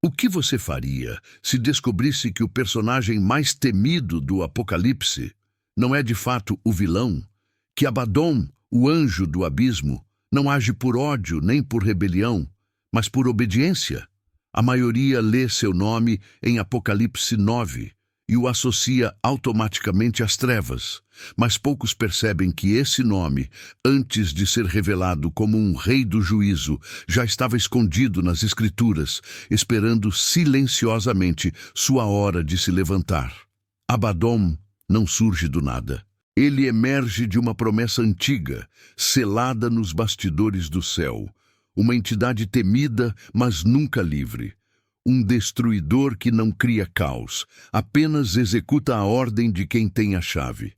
O que você faria se descobrisse que o personagem mais temido do Apocalipse não é de fato o vilão, que Abaddon, o anjo do abismo, não age por ódio nem por rebelião, mas por obediência? A maioria lê seu nome em Apocalipse 9 e o associa automaticamente às trevas, mas poucos percebem que esse nome, antes de ser revelado como um rei do juízo, já estava escondido nas Escrituras, esperando silenciosamente sua hora de se levantar. Abaddon não surge do nada. Ele emerge de uma promessa antiga, selada nos bastidores do céu. Uma entidade temida, mas nunca livre. Um destruidor que não cria caos, apenas executa a ordem de quem tem a chave.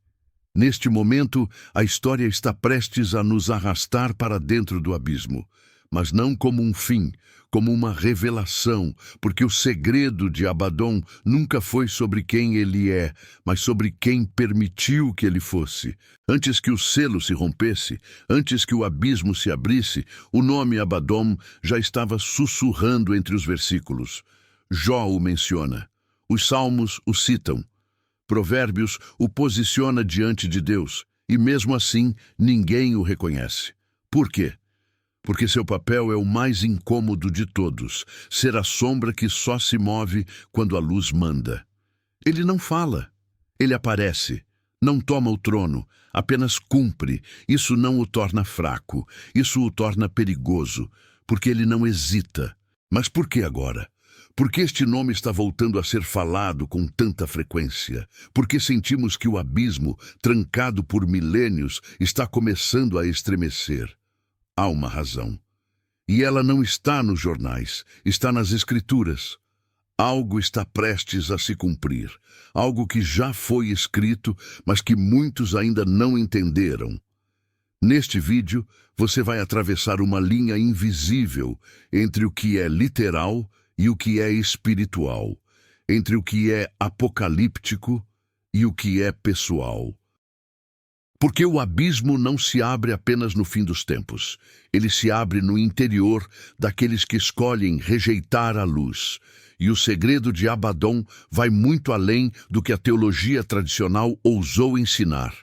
Neste momento, a história está prestes a nos arrastar para dentro do abismo, mas não como um fim, como uma revelação, porque o segredo de Abaddon nunca foi sobre quem ele é, mas sobre quem permitiu que ele fosse. Antes que o selo se rompesse, antes que o abismo se abrisse, o nome Abaddon já estava sussurrando entre os versículos. Jó o menciona. Os salmos o citam. Provérbios o posiciona diante de Deus, e mesmo assim ninguém o reconhece. Por quê? Porque seu papel é o mais incômodo de todos, ser a sombra que só se move quando a luz manda. Ele não fala, ele aparece, não toma o trono, apenas cumpre. Isso não o torna fraco, isso o torna perigoso, porque ele não hesita. Mas por que agora? Por que este nome está voltando a ser falado com tanta frequência? Porque sentimos que o abismo, trancado por milênios, está começando a estremecer. Há uma razão. E ela não está nos jornais, está nas Escrituras. Algo está prestes a se cumprir. Algo que já foi escrito, mas que muitos ainda não entenderam. Neste vídeo, você vai atravessar uma linha invisível entre o que é literal e o que é espiritual, entre o que é apocalíptico e o que é pessoal. Porque o abismo não se abre apenas no fim dos tempos. Ele se abre no interior daqueles que escolhem rejeitar a luz. E o segredo de Abaddon vai muito além do que a teologia tradicional ousou ensinar.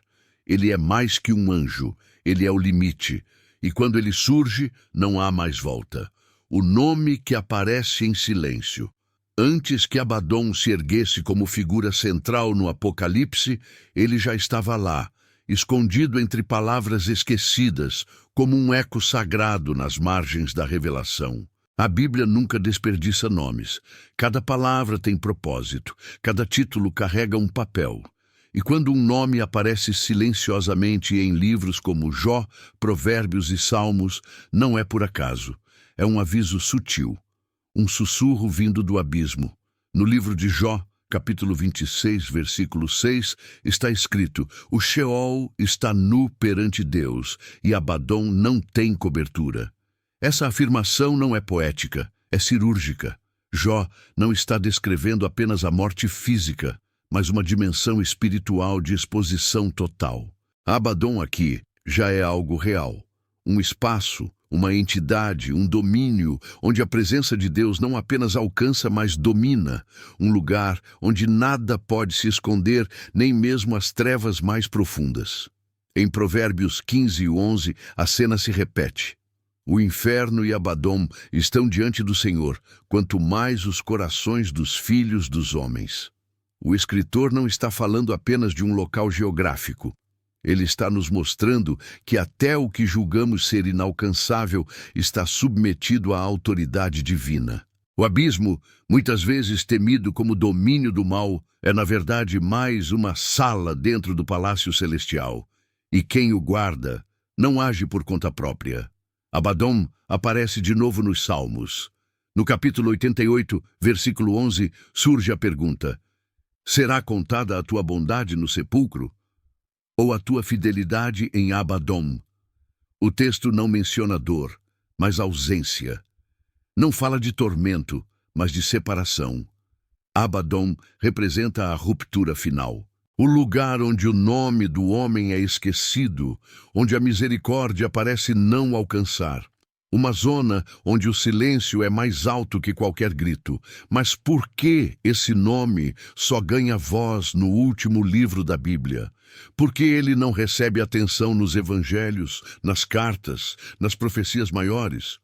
Ele é mais que um anjo, ele é o limite. E quando ele surge, não há mais volta. O nome que aparece em silêncio. Antes que Abaddon se erguesse como figura central no Apocalipse, ele já estava lá, escondido entre palavras esquecidas, como um eco sagrado nas margens da revelação. A Bíblia nunca desperdiça nomes. Cada palavra tem propósito, cada título carrega um papel. E quando um nome aparece silenciosamente em livros como Jó, Provérbios e Salmos, não é por acaso. É um aviso sutil, um sussurro vindo do abismo. No livro de Jó, capítulo 26, versículo 6, está escrito: o Sheol está nu perante Deus, e Abaddon não tem cobertura. Essa afirmação não é poética, é cirúrgica. Jó não está descrevendo apenas a morte física, mas uma dimensão espiritual de exposição total. Abaddon aqui já é algo real, um espaço, uma entidade, um domínio, onde a presença de Deus não apenas alcança, mas domina. Um lugar onde nada pode se esconder, nem mesmo as trevas mais profundas. Em Provérbios 15 e 11, a cena se repete. O inferno e Abaddon estão diante do Senhor, quanto mais os corações dos filhos dos homens. O escritor não está falando apenas de um local geográfico. Ele está nos mostrando que até o que julgamos ser inalcançável está submetido à autoridade divina. O abismo, muitas vezes temido como domínio do mal, é na verdade mais uma sala dentro do palácio celestial. E quem o guarda não age por conta própria. Abaddon aparece de novo nos Salmos. No capítulo 88, versículo 11, surge a pergunta: será contada a tua bondade no sepulcro? Ou a tua fidelidade em Abaddon? O texto não menciona dor, mas ausência. Não fala de tormento, mas de separação. Abaddon representa a ruptura final. O lugar onde o nome do homem é esquecido, onde a misericórdia parece não alcançar. Uma zona onde o silêncio é mais alto que qualquer grito. Mas por que esse nome só ganha voz no último livro da Bíblia? Por que ele não recebe atenção nos evangelhos, nas cartas, nas profecias maiores?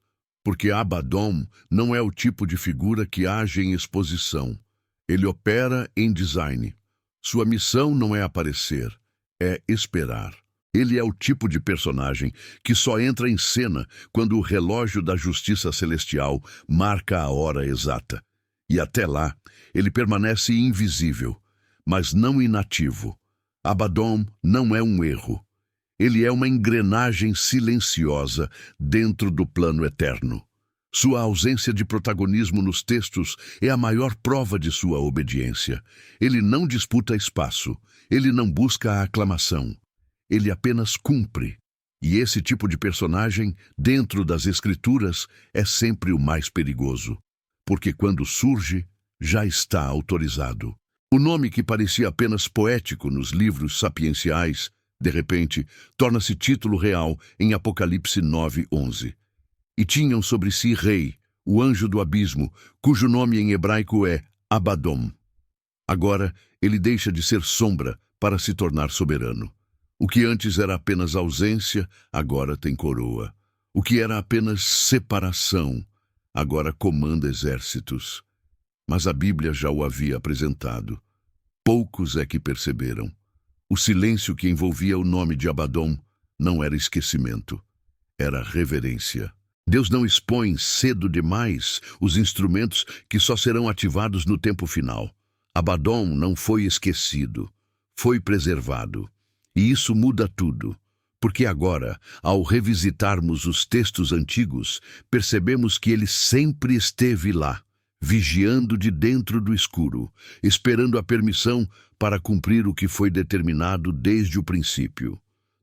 Porque Abaddon não é o tipo de figura que age em exposição. Ele opera em design. Sua missão não é aparecer, é esperar. Ele é o tipo de personagem que só entra em cena quando o relógio da justiça celestial marca a hora exata. E até lá, ele permanece invisível, mas não inativo. Abaddon não é um erro. Ele é uma engrenagem silenciosa dentro do plano eterno. Sua ausência de protagonismo nos textos é a maior prova de sua obediência. Ele não disputa espaço, ele não busca a aclamação. Ele apenas cumpre. E esse tipo de personagem, dentro das Escrituras, é sempre o mais perigoso. Porque quando surge, já está autorizado. O nome que parecia apenas poético nos livros sapienciais, de repente, torna-se título real em Apocalipse 9:11. E tinham sobre si rei, o anjo do abismo, cujo nome em hebraico é Abaddon. Agora, ele deixa de ser sombra para se tornar soberano. O que antes era apenas ausência, agora tem coroa. O que era apenas separação, agora comanda exércitos. Mas a Bíblia já o havia apresentado. Poucos é que perceberam. O silêncio que envolvia o nome de Abaddon não era esquecimento, era reverência. Deus não expõe cedo demais os instrumentos que só serão ativados no tempo final. Abaddon não foi esquecido, foi preservado. E isso muda tudo, porque agora, ao revisitarmos os textos antigos, percebemos que ele sempre esteve lá, vigiando de dentro do escuro, esperando a permissão para cumprir o que foi determinado desde o princípio.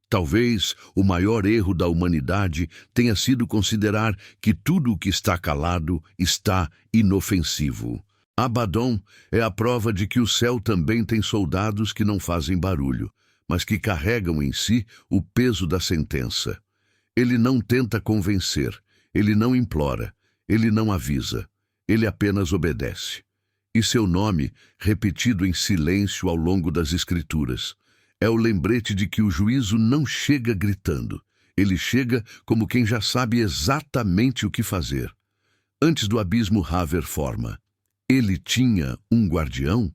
Talvez o maior erro da humanidade tenha sido considerar que tudo o que está calado está inofensivo. Abaddon é a prova de que o céu também tem soldados que não fazem barulho, mas que carregam em si o peso da sentença. Ele não tenta convencer, ele não implora, ele não avisa, ele apenas obedece. E seu nome, repetido em silêncio ao longo das Escrituras, é o lembrete de que o juízo não chega gritando. Ele chega como quem já sabe exatamente o que fazer. Antes do abismo haver forma, ele tinha um guardião?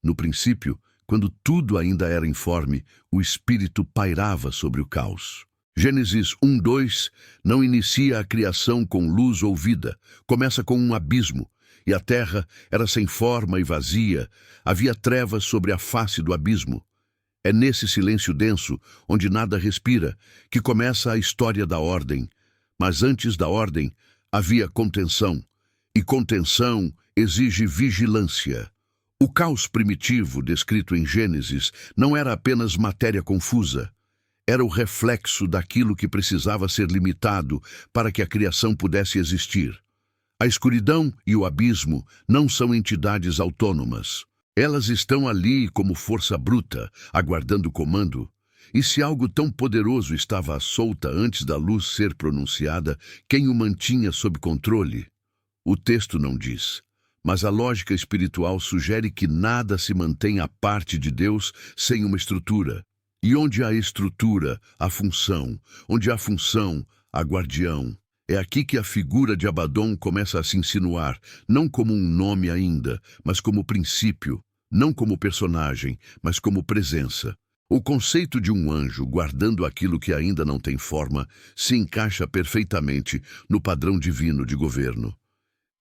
No princípio, quando tudo ainda era informe, o Espírito pairava sobre o caos. Gênesis 1:2 não inicia a criação com luz ou vida, começa com um abismo, e a terra era sem forma e vazia, havia trevas sobre a face do abismo. É nesse silêncio denso, onde nada respira, que começa a história da ordem. Mas antes da ordem, havia contenção, e contenção exige vigilância. O caos primitivo, descrito em Gênesis, não era apenas matéria confusa. Era o reflexo daquilo que precisava ser limitado para que a criação pudesse existir. A escuridão e o abismo não são entidades autônomas. Elas estão ali como força bruta, aguardando comando. E se algo tão poderoso estava à solta antes da luz ser pronunciada, quem o mantinha sob controle? O texto não diz. Mas a lógica espiritual sugere que nada se mantém à parte de Deus sem uma estrutura. E onde há estrutura, há função. Onde há função, há guardião. É aqui que a figura de Abaddon começa a se insinuar, não como um nome ainda, mas como princípio, não como personagem, mas como presença. O conceito de um anjo guardando aquilo que ainda não tem forma se encaixa perfeitamente no padrão divino de governo.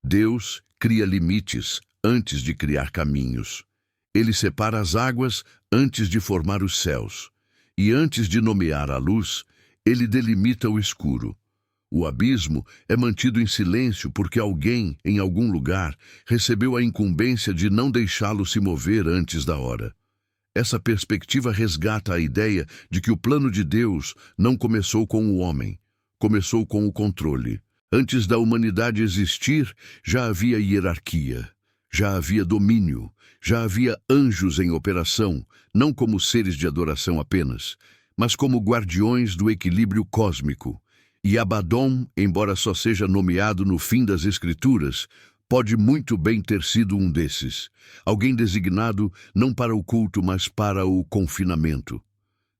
Deus cria limites antes de criar caminhos. Ele separa as águas antes de formar os céus. E antes de nomear a luz, ele delimita o escuro. O abismo é mantido em silêncio porque alguém, em algum lugar, recebeu a incumbência de não deixá-lo se mover antes da hora. Essa perspectiva resgata a ideia de que o plano de Deus não começou com o homem, começou com o controle. Antes da humanidade existir, já havia hierarquia, já havia domínio, já havia anjos em operação, não como seres de adoração apenas, mas como guardiões do equilíbrio cósmico. E Abaddon, embora só seja nomeado no fim das Escrituras, pode muito bem ter sido um desses, alguém designado não para o culto, mas para o confinamento.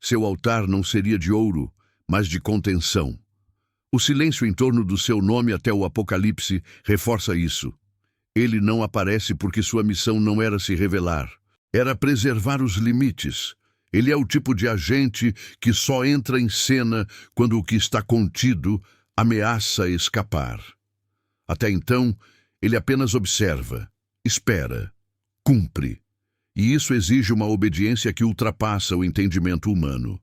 Seu altar não seria de ouro, mas de contenção. O silêncio em torno do seu nome até o Apocalipse reforça isso. Ele não aparece porque sua missão não era se revelar, era preservar os limites. Ele é o tipo de agente que só entra em cena quando o que está contido ameaça escapar. Até então, ele apenas observa, espera, cumpre. E isso exige uma obediência que ultrapassa o entendimento humano.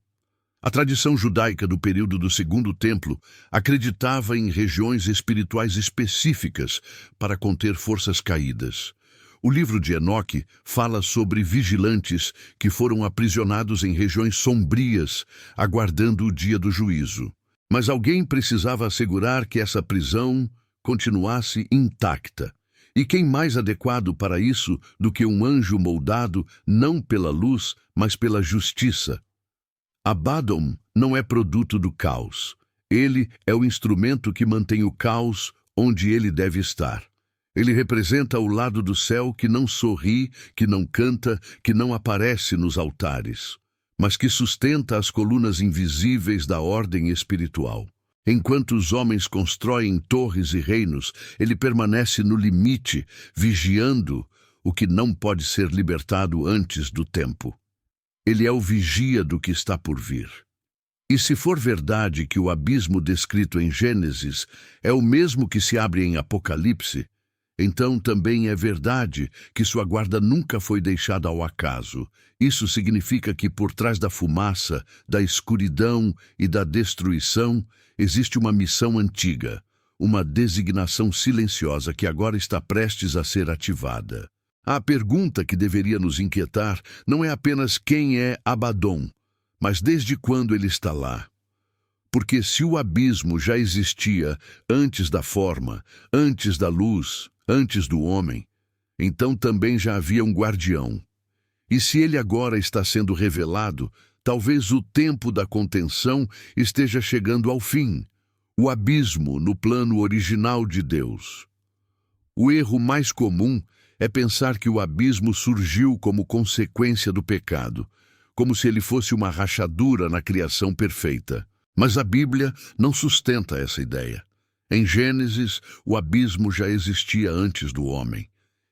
A tradição judaica do período do Segundo Templo acreditava em regiões espirituais específicas para conter forças caídas. O livro de Enoque fala sobre vigilantes que foram aprisionados em regiões sombrias, aguardando o dia do juízo. Mas alguém precisava assegurar que essa prisão continuasse intacta. E quem mais adequado para isso do que um anjo moldado não pela luz, mas pela justiça? Abaddon não é produto do caos. Ele é o instrumento que mantém o caos onde ele deve estar. Ele representa o lado do céu que não sorri, que não canta, que não aparece nos altares, mas que sustenta as colunas invisíveis da ordem espiritual. Enquanto os homens constroem torres e reinos, ele permanece no limite, vigiando o que não pode ser libertado antes do tempo. Ele é o vigia do que está por vir. E se for verdade que o abismo descrito em Gênesis é o mesmo que se abre em Apocalipse, então também é verdade que sua guarda nunca foi deixada ao acaso. Isso significa que por trás da fumaça, da escuridão e da destruição, existe uma missão antiga, uma designação silenciosa que agora está prestes a ser ativada. A pergunta que deveria nos inquietar não é apenas quem é Abaddon, mas desde quando ele está lá. Porque se o abismo já existia antes da forma, antes da luz, antes do homem, então também já havia um guardião. E se ele agora está sendo revelado, talvez o tempo da contenção esteja chegando ao fim, o abismo no plano original de Deus. O erro mais comum é pensar que o abismo surgiu como consequência do pecado, como se ele fosse uma rachadura na criação perfeita. Mas a Bíblia não sustenta essa ideia. Em Gênesis, o abismo já existia antes do homem.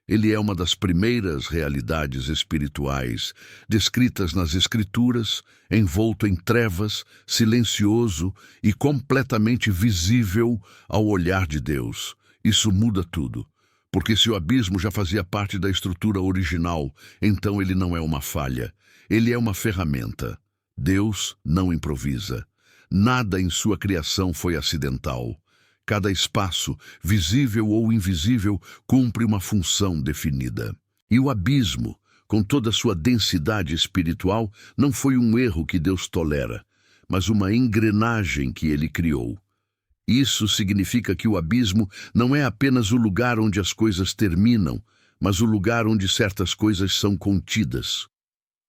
Ele é uma das primeiras realidades espirituais descritas nas Escrituras, envolto em trevas, silencioso e completamente visível ao olhar de Deus. Isso muda tudo, porque se o abismo já fazia parte da estrutura original, então ele não é uma falha, ele é uma ferramenta. Deus não improvisa. Nada em sua criação foi acidental. Cada espaço, visível ou invisível, cumpre uma função definida. E o abismo, com toda a sua densidade espiritual, não foi um erro que Deus tolera, mas uma engrenagem que ele criou. Isso significa que o abismo não é apenas o lugar onde as coisas terminam, mas o lugar onde certas coisas são contidas,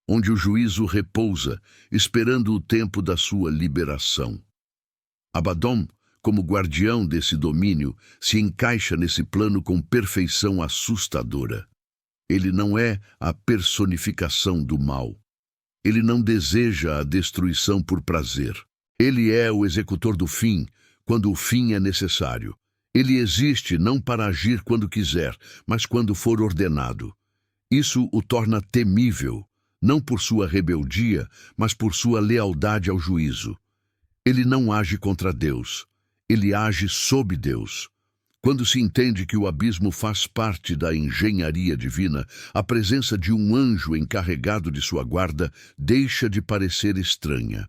onde o juízo repousa, esperando o tempo da sua liberação. Abaddon, como guardião desse domínio, se encaixa nesse plano com perfeição assustadora. Ele não é a personificação do mal. Ele não deseja a destruição por prazer. Ele é o executor do fim, quando o fim é necessário. Ele existe não para agir quando quiser, mas quando for ordenado. Isso o torna temível, não por sua rebeldia, mas por sua lealdade ao juízo. Ele não age contra Deus. Ele age sob Deus. Quando se entende que o abismo faz parte da engenharia divina, a presença de um anjo encarregado de sua guarda deixa de parecer estranha.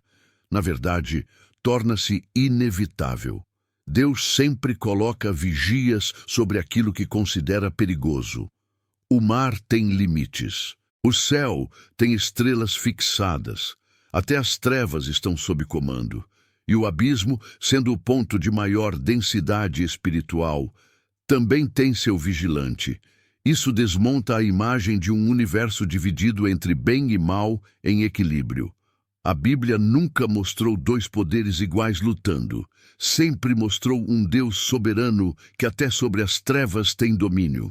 Na verdade, torna-se inevitável. Deus sempre coloca vigias sobre aquilo que considera perigoso. O mar tem limites. O céu tem estrelas fixadas. Até as trevas estão sob comando. E o abismo, sendo o ponto de maior densidade espiritual, também tem seu vigilante. Isso desmonta a imagem de um universo dividido entre bem e mal em equilíbrio. A Bíblia nunca mostrou dois poderes iguais lutando. Sempre mostrou um Deus soberano que até sobre as trevas tem domínio.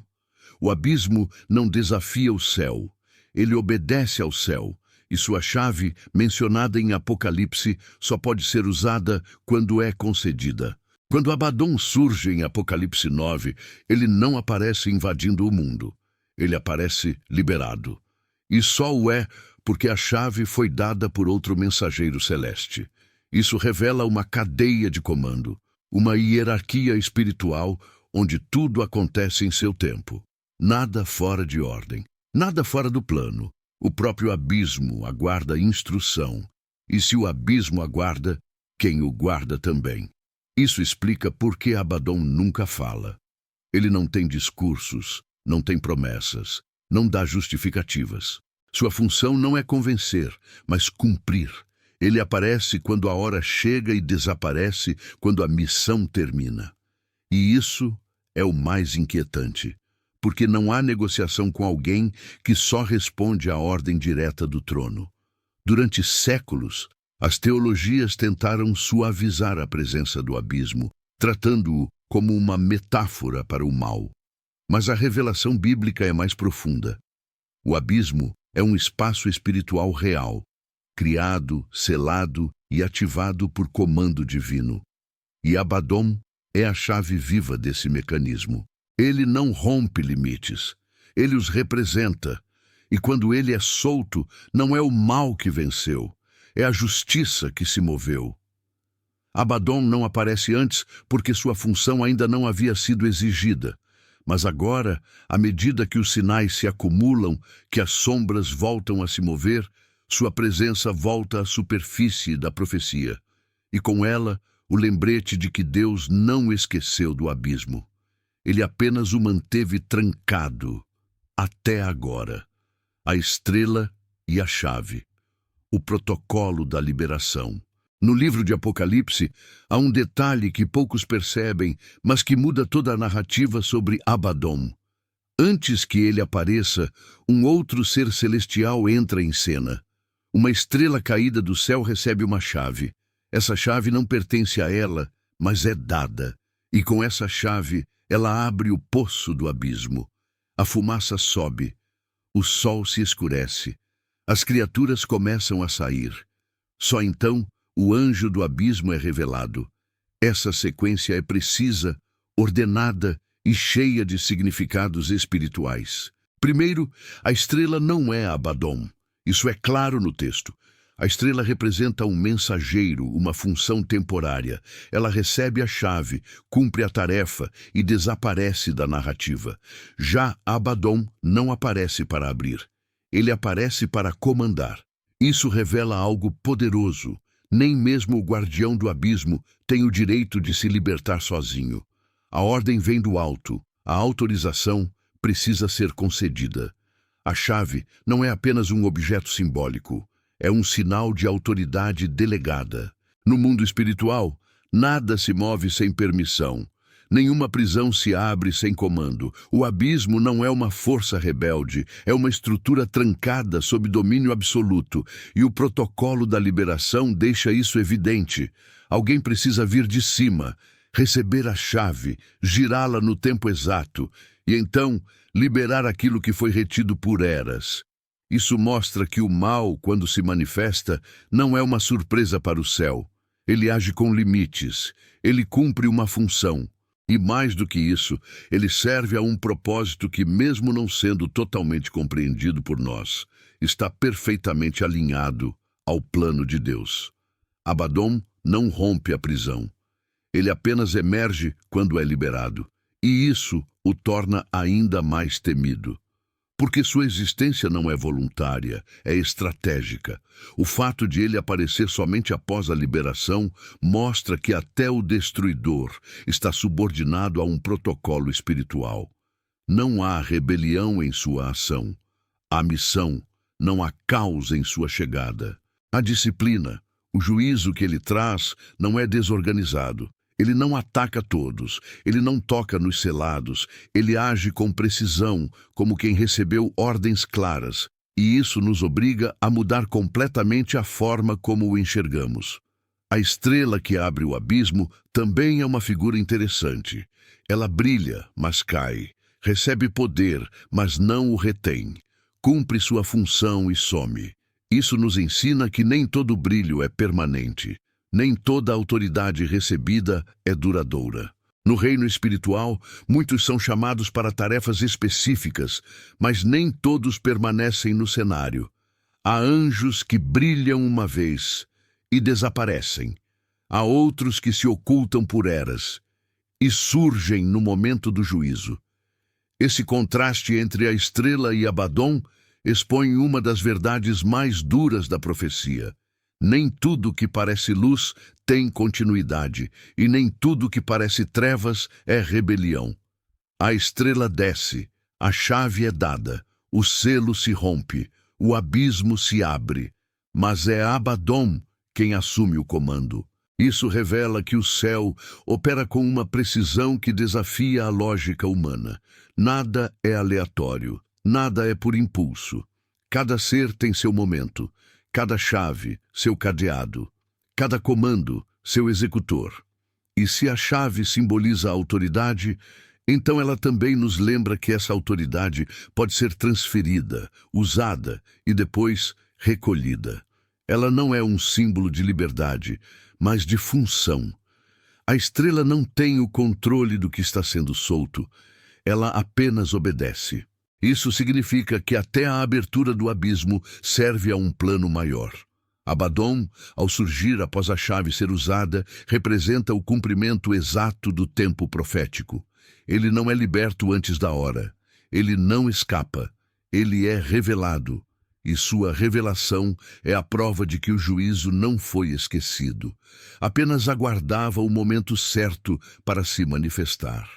O abismo não desafia o céu. Ele obedece ao céu. E sua chave, mencionada em Apocalipse, só pode ser usada quando é concedida. Quando Abaddon surge em Apocalipse 9, ele não aparece invadindo o mundo. Ele aparece liberado. E só o é porque a chave foi dada por outro mensageiro celeste. Isso revela uma cadeia de comando, uma hierarquia espiritual onde tudo acontece em seu tempo. Nada fora de ordem, nada fora do plano. O próprio abismo aguarda instrução. E se o abismo aguarda, quem o guarda também. Isso explica por que Abaddon nunca fala. Ele não tem discursos, não tem promessas, não dá justificativas. Sua função não é convencer, mas cumprir. Ele aparece quando a hora chega e desaparece quando a missão termina. E isso é o mais inquietante, porque não há negociação com alguém que só responde à ordem direta do trono. Durante séculos, as teologias tentaram suavizar a presença do abismo, tratando-o como uma metáfora para o mal. Mas a revelação bíblica é mais profunda. O abismo é um espaço espiritual real, criado, selado e ativado por comando divino. E Abaddon é a chave viva desse mecanismo. Ele não rompe limites, ele os representa. E quando ele é solto, não é o mal que venceu, é a justiça que se moveu. Abaddon não aparece antes porque sua função ainda não havia sido exigida. Mas agora, à medida que os sinais se acumulam, que as sombras voltam a se mover, sua presença volta à superfície da profecia. E com ela, o lembrete de que Deus não esqueceu do abismo. Ele apenas o manteve trancado, até agora. A estrela e a chave. O protocolo da liberação. No livro de Apocalipse, há um detalhe que poucos percebem, mas que muda toda a narrativa sobre Abaddon. Antes que ele apareça, um outro ser celestial entra em cena. Uma estrela caída do céu recebe uma chave. Essa chave não pertence a ela, mas é dada. E com essa chave, ela abre o poço do abismo. A fumaça sobe. O sol se escurece. As criaturas começam a sair. Só então, o anjo do abismo é revelado. Essa sequência é precisa, ordenada e cheia de significados espirituais. Primeiro, a estrela não é Abaddon. Isso é claro no texto. A estrela representa um mensageiro, uma função temporária. Ela recebe a chave, cumpre a tarefa e desaparece da narrativa. Já Abaddon não aparece para abrir. Ele aparece para comandar. Isso revela algo poderoso. Nem mesmo o guardião do abismo tem o direito de se libertar sozinho. A ordem vem do alto. A autorização precisa ser concedida. A chave não é apenas um objeto simbólico. É um sinal de autoridade delegada. No mundo espiritual, nada se move sem permissão. Nenhuma prisão se abre sem comando. O abismo não é uma força rebelde, é uma estrutura trancada sob domínio absoluto. E o protocolo da liberação deixa isso evidente. Alguém precisa vir de cima, receber a chave, girá-la no tempo exato, e então liberar aquilo que foi retido por eras. Isso mostra que o mal, quando se manifesta, não é uma surpresa para o céu. Ele age com limites, ele cumpre uma função. E mais do que isso, ele serve a um propósito que, mesmo não sendo totalmente compreendido por nós, está perfeitamente alinhado ao plano de Deus. Abaddon não rompe a prisão. Ele apenas emerge quando é liberado. E isso o torna ainda mais temido. Porque sua existência não é voluntária, é estratégica. O fato de ele aparecer somente após a liberação mostra que até o destruidor está subordinado a um protocolo espiritual. Não há rebelião em sua ação. Há missão, não há causa em sua chegada. A disciplina, o juízo que ele traz, não é desorganizado. Ele não ataca todos, ele não toca nos selados, ele age com precisão, como quem recebeu ordens claras. e isso nos obriga a mudar completamente a forma como o enxergamos. A estrela que abre o abismo também é uma figura interessante. Ela brilha, mas cai. Recebe poder, mas não o retém. Cumpre sua função e some. Isso nos ensina que nem todo brilho é permanente. Nem toda autoridade recebida é duradoura. No reino espiritual, muitos são chamados para tarefas específicas, mas nem todos permanecem no cenário. Há anjos que brilham uma vez e desaparecem. Há outros que se ocultam por eras e surgem no momento do juízo. Esse contraste entre a estrela e Abaddon expõe uma das verdades mais duras da profecia. Nem tudo que parece luz tem continuidade, e nem tudo que parece trevas é rebelião. A estrela desce, a chave é dada, o selo se rompe, o abismo se abre, mas é Abaddon quem assume o comando. Isso revela que o céu opera com uma precisão que desafia a lógica humana. Nada é aleatório, nada é por impulso. Cada ser tem seu momento, cada chave, seu cadeado, cada comando, seu executor. E se a chave simboliza a autoridade, então ela também nos lembra que essa autoridade pode ser transferida, usada e depois recolhida. Ela não é um símbolo de liberdade, mas de função. A estrela não tem o controle do que está sendo solto, ela apenas obedece. Isso significa que até a abertura do abismo serve a um plano maior. Abaddon, ao surgir após a chave ser usada, representa o cumprimento exato do tempo profético. Ele não é liberto antes da hora. Ele não escapa. Ele é revelado. E sua revelação é a prova de que o juízo não foi esquecido. Apenas aguardava o momento certo para se manifestar.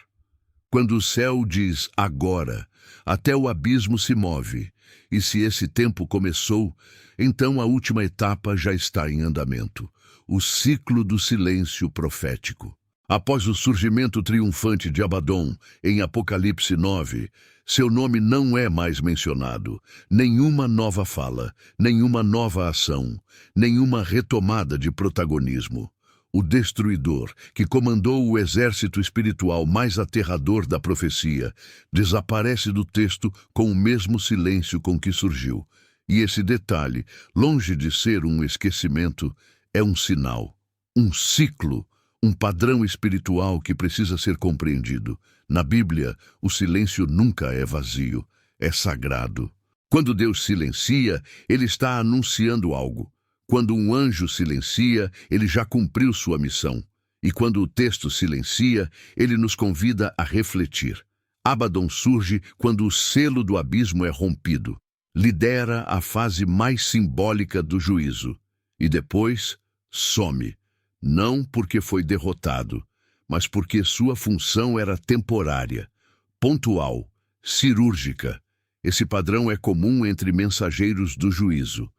Quando o céu diz agora, até o abismo se move, e se esse tempo começou, então a última etapa já está em andamento, o ciclo do silêncio profético. Após o surgimento triunfante de Abaddon, em Apocalipse 9, seu nome não é mais mencionado. Nenhuma nova fala, nenhuma nova ação, nenhuma retomada de protagonismo. O destruidor, que comandou o exército espiritual mais aterrador da profecia, desaparece do texto com o mesmo silêncio com que surgiu. E esse detalhe, longe de ser um esquecimento, é um sinal, um ciclo, um padrão espiritual que precisa ser compreendido. Na Bíblia, o silêncio nunca é vazio, é sagrado. Quando Deus silencia, Ele está anunciando algo. Quando um anjo silencia, ele já cumpriu sua missão. E quando o texto silencia, ele nos convida a refletir. Abaddon surge quando o selo do abismo é rompido. Lidera a fase mais simbólica do juízo. E depois, some. Não porque foi derrotado, mas porque sua função era temporária, pontual, cirúrgica. Esse padrão é comum entre mensageiros do juízo.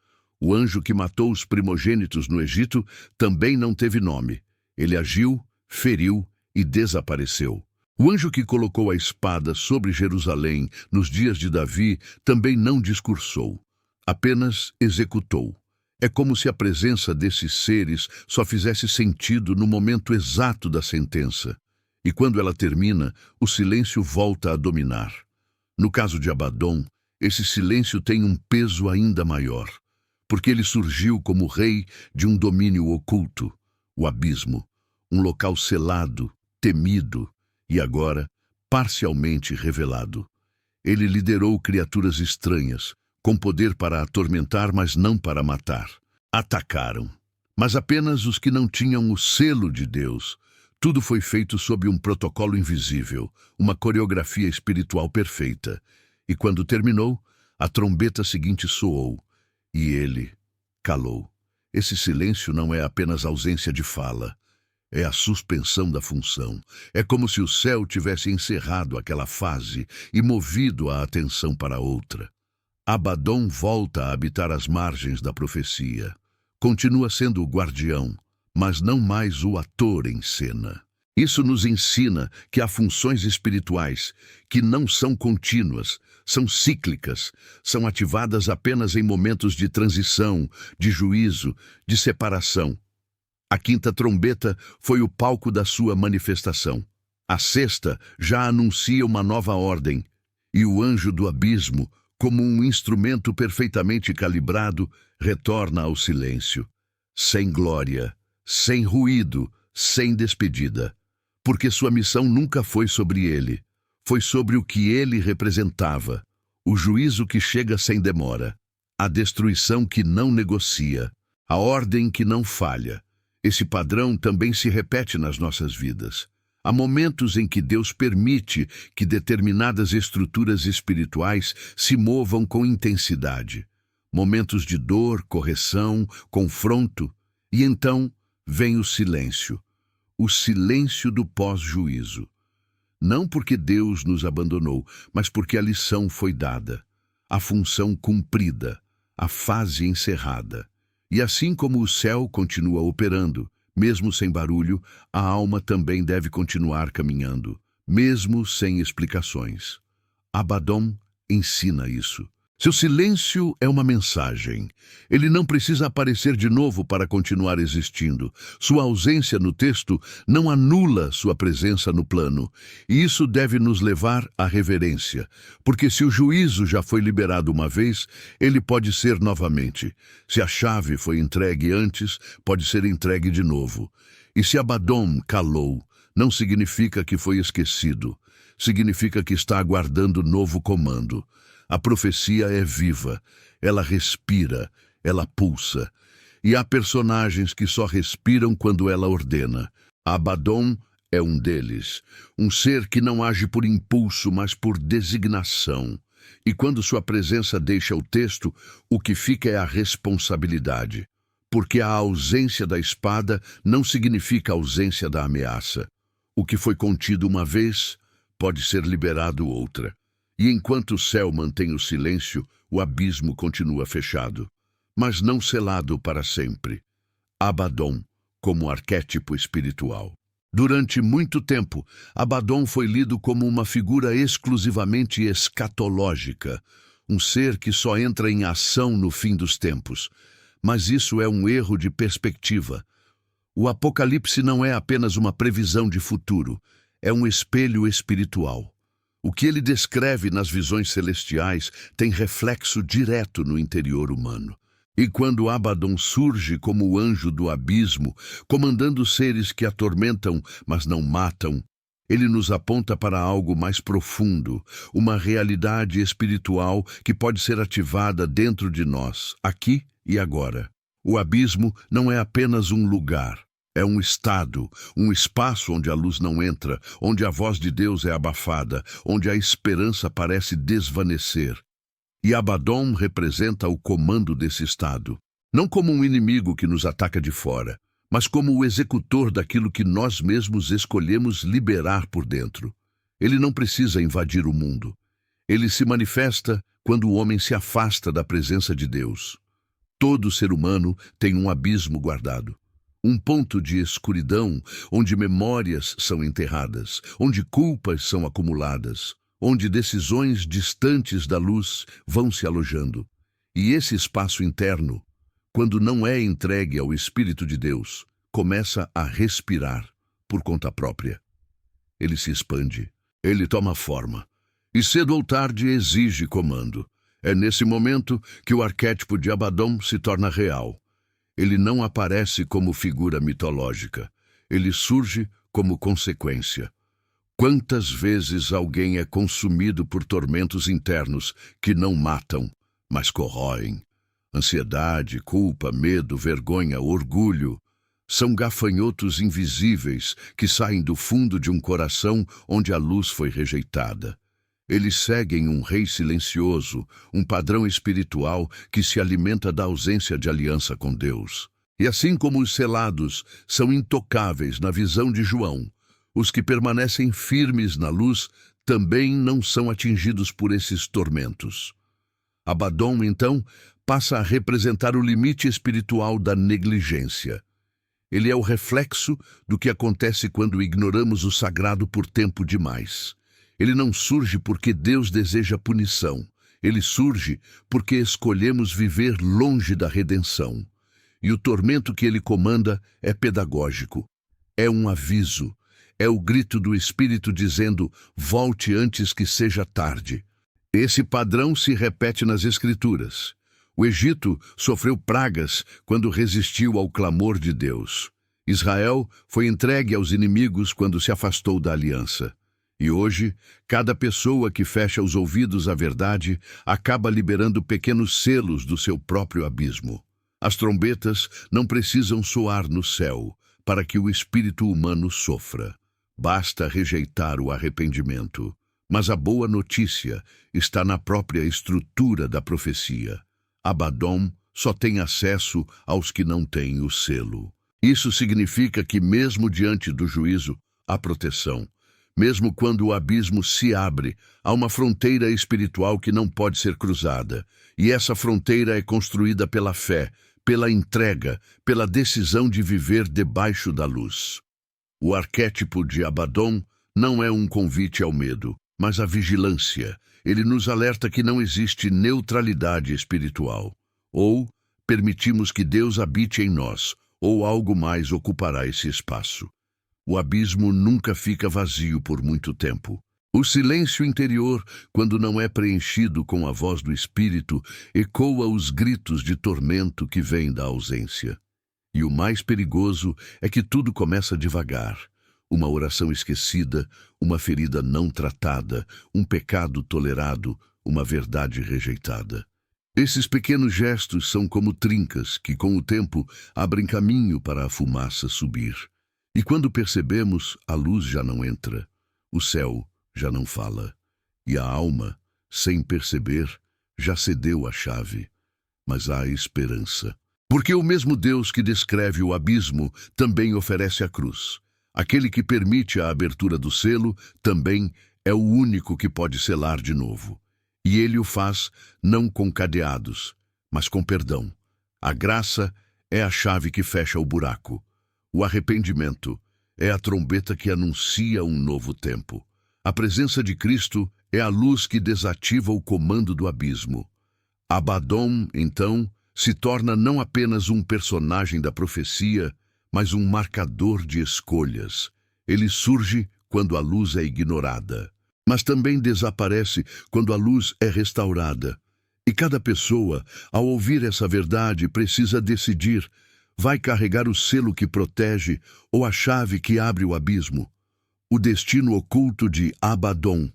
O anjo que matou os primogênitos no Egito também não teve nome. Ele agiu, feriu e desapareceu. O anjo que colocou a espada sobre Jerusalém nos dias de Davi também não discursou, apenas executou. É como se a presença desses seres só fizesse sentido no momento exato da sentença. E quando ela termina, o silêncio volta a dominar. No caso de Abaddon, esse silêncio tem um peso ainda maior, porque ele surgiu como rei de um domínio oculto, o abismo, um local selado, temido e agora parcialmente revelado. Ele liderou criaturas estranhas, com poder para atormentar, mas não para matar. Atacaram, mas apenas os que não tinham o selo de Deus. Tudo foi feito sob um protocolo invisível, uma coreografia espiritual perfeita. E quando terminou, a trombeta seguinte soou. E ele calou. Esse silêncio não é apenas ausência de fala, é a suspensão da função. É como se o céu tivesse encerrado aquela fase e movido a atenção para outra. Abaddon volta a habitar as margens da profecia. Continua sendo o guardião, mas não mais o ator em cena. Isso nos ensina que há funções espirituais que não são contínuas, são cíclicas, são ativadas apenas em momentos de transição, de juízo, de separação. A quinta trombeta foi o palco da sua manifestação. A sexta já anuncia uma nova ordem, e o anjo do abismo, como um instrumento perfeitamente calibrado, retorna ao silêncio, sem glória, sem ruído, sem despedida, porque sua missão nunca foi sobre ele, foi sobre o que ele representava, o juízo que chega sem demora, a destruição que não negocia, a ordem que não falha. Esse padrão também se repete nas nossas vidas. Há momentos em que Deus permite que determinadas estruturas espirituais se movam com intensidade. Momentos de dor, correção, confronto, e então vem o silêncio do pós-juízo. Não porque Deus nos abandonou, mas porque a lição foi dada, a função cumprida, a fase encerrada. E assim como o céu continua operando, mesmo sem barulho, a alma também deve continuar caminhando, mesmo sem explicações. Abaddon ensina isso. Seu silêncio é uma mensagem. Ele não precisa aparecer de novo para continuar existindo. Sua ausência no texto não anula sua presença no plano. E isso deve nos levar à reverência, porque se o juízo já foi liberado uma vez, ele pode ser novamente. Se a chave foi entregue antes, pode ser entregue de novo. E se Abaddon calou, não significa que foi esquecido. Significa que está aguardando novo comando. A profecia é viva, ela respira, ela pulsa. E há personagens que só respiram quando ela ordena. Abaddon é um deles, um ser que não age por impulso, mas por designação. E quando sua presença deixa o texto, o que fica é a responsabilidade. Porque a ausência da espada não significa a ausência da ameaça. O que foi contido uma vez pode ser liberado outra. E enquanto o céu mantém o silêncio, o abismo continua fechado, mas não selado para sempre. Abaddon, como arquétipo espiritual. Durante muito tempo, Abaddon foi lido como uma figura exclusivamente escatológica, um ser que só entra em ação no fim dos tempos. Mas isso é um erro de perspectiva. O Apocalipse não é apenas uma previsão de futuro, é um espelho espiritual. O que ele descreve nas visões celestiais tem reflexo direto no interior humano. E quando Abaddon surge como o anjo do abismo, comandando seres que atormentam, mas não matam, ele nos aponta para algo mais profundo, uma realidade espiritual que pode ser ativada dentro de nós, aqui e agora. O abismo não é apenas um lugar. É um estado, um espaço onde a luz não entra, onde a voz de Deus é abafada, onde a esperança parece desvanecer. E Abaddon representa o comando desse estado, não como um inimigo que nos ataca de fora, mas como o executor daquilo que nós mesmos escolhemos liberar por dentro. Ele não precisa invadir o mundo. Ele se manifesta quando o homem se afasta da presença de Deus. Todo ser humano tem um abismo guardado. Um ponto de escuridão, onde memórias são enterradas, onde culpas são acumuladas, onde decisões distantes da luz vão se alojando. E esse espaço interno, quando não é entregue ao Espírito de Deus, começa a respirar por conta própria. Ele se expande, ele toma forma, e cedo ou tarde exige comando. É nesse momento que o arquétipo de Abaddon se torna real. Ele não aparece como figura mitológica. Ele surge como consequência. Quantas vezes alguém é consumido por tormentos internos que não matam, mas corroem? Ansiedade, culpa, medo, vergonha, orgulho. São gafanhotos invisíveis que saem do fundo de um coração onde a luz foi rejeitada. Eles seguem um rei silencioso, um padrão espiritual que se alimenta da ausência de aliança com Deus. E assim como os selados são intocáveis na visão de João, os que permanecem firmes na luz também não são atingidos por esses tormentos. Abaddon, então, passa a representar o limite espiritual da negligência. Ele é o reflexo do que acontece quando ignoramos o sagrado por tempo demais. Ele não surge porque Deus deseja punição. Ele surge porque escolhemos viver longe da redenção. E o tormento que ele comanda é pedagógico. É um aviso. É o grito do Espírito dizendo: volte antes que seja tarde. Esse padrão se repete nas Escrituras. O Egito sofreu pragas quando resistiu ao clamor de Deus. Israel foi entregue aos inimigos quando se afastou da aliança. E hoje, cada pessoa que fecha os ouvidos à verdade acaba liberando pequenos selos do seu próprio abismo. As trombetas não precisam soar no céu para que o espírito humano sofra. Basta rejeitar o arrependimento. Mas a boa notícia está na própria estrutura da profecia. Abaddon só tem acesso aos que não têm o selo. Isso significa que mesmo diante do juízo, há proteção. Mesmo quando o abismo se abre, há uma fronteira espiritual que não pode ser cruzada. E essa fronteira é construída pela fé, pela entrega, pela decisão de viver debaixo da luz. O arquétipo de Abaddon não é um convite ao medo, mas à vigilância. Ele nos alerta que não existe neutralidade espiritual. Ou permitimos que Deus habite em nós, ou algo mais ocupará esse espaço. O abismo nunca fica vazio por muito tempo. O silêncio interior, quando não é preenchido com a voz do Espírito, ecoa os gritos de tormento que vêm da ausência. E o mais perigoso é que tudo começa devagar. Uma oração esquecida, uma ferida não tratada, um pecado tolerado, uma verdade rejeitada. Esses pequenos gestos são como trincas que, com o tempo, abrem caminho para a fumaça subir. E quando percebemos, a luz já não entra, o céu já não fala, e a alma, sem perceber, já cedeu a chave. Mas há esperança. Porque o mesmo Deus que descreve o abismo também oferece a cruz. Aquele que permite a abertura do selo também é o único que pode selar de novo. E ele o faz não com cadeados, mas com perdão. A graça é a chave que fecha o buraco. O arrependimento é a trombeta que anuncia um novo tempo. A presença de Cristo é a luz que desativa o comando do abismo. Abaddon, então, se torna não apenas um personagem da profecia, mas um marcador de escolhas. Ele surge quando a luz é ignorada, mas também desaparece quando a luz é restaurada. E cada pessoa, ao ouvir essa verdade, precisa decidir: vai carregar o selo que protege ou a chave que abre o abismo? O destino oculto de Abaddon.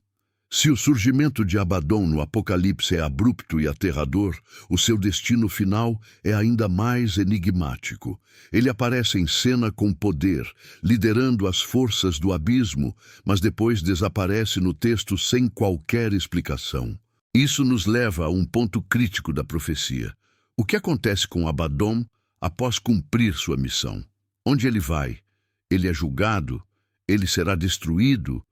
Se o surgimento de Abaddon no Apocalipse é abrupto e aterrador, o seu destino final é ainda mais enigmático. Ele aparece em cena com poder, liderando as forças do abismo, mas depois desaparece no texto sem qualquer explicação. Isso nos leva a um ponto crítico da profecia. O que acontece com Abaddon após cumprir sua missão? Onde ele vai? Ele é julgado? Ele será destruído?